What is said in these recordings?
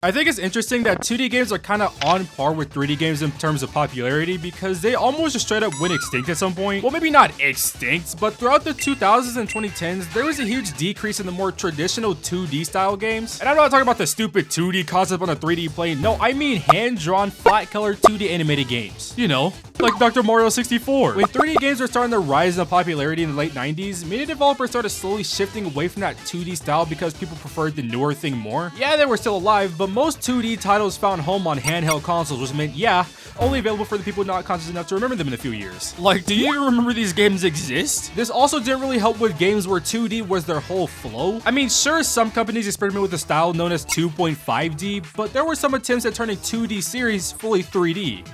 I think it's interesting that 2D games are kind of on par with 3D games in terms of popularity because they almost just straight up went extinct at some point. Well, maybe not extinct, but throughout the 2000s and 2010s, there was a huge decrease in the more traditional 2D style games. And I'm not talking about the stupid 2D concept on a 3D plane. No, I mean hand-drawn, flat-colored 2D animated games. You know, like Dr. Mario 64. When 3D games were starting to rise in popularity in the late 90s, many developers started slowly shifting away from that 2D style because people preferred the newer thing more. Yeah, they were still alive, but most 2D titles found home on handheld consoles, which meant, yeah, only available for the people not conscious enough to remember them in a few years. Like, do you even remember these games exist? This also didn't really help with games where 2D was their whole flow. I mean, sure, some companies experimented with a style known as 2.5D, but there were some attempts at turning 2D series fully 3D.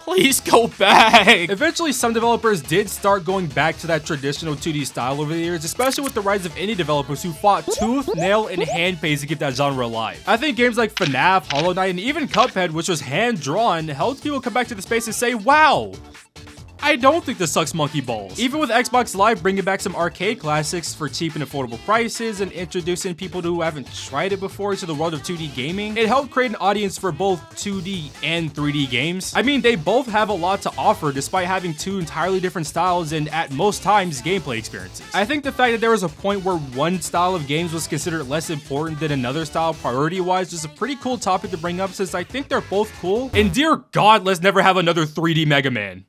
Please go back! Eventually, some developers did start going back to that traditional 2D style over the years, especially with the rise of indie developers who fought tooth, nail, and hand paste to keep that genre alive. I think games like FNAF, Hollow Knight, and even Cuphead, which was hand-drawn, helped people come back to the space and say, wow! I don't think this sucks monkey balls. Even with Xbox Live bringing back some arcade classics for cheap and affordable prices and introducing people who haven't tried it before to the world of 2D gaming, it helped create an audience for both 2D and 3D games. I mean, they both have a lot to offer despite having two entirely different styles and at most times gameplay experiences. I think the fact that there was a point where one style of games was considered less important than another style priority-wise is a pretty cool topic to bring up since I think they're both cool. And dear God, let's never have another 3D Mega Man.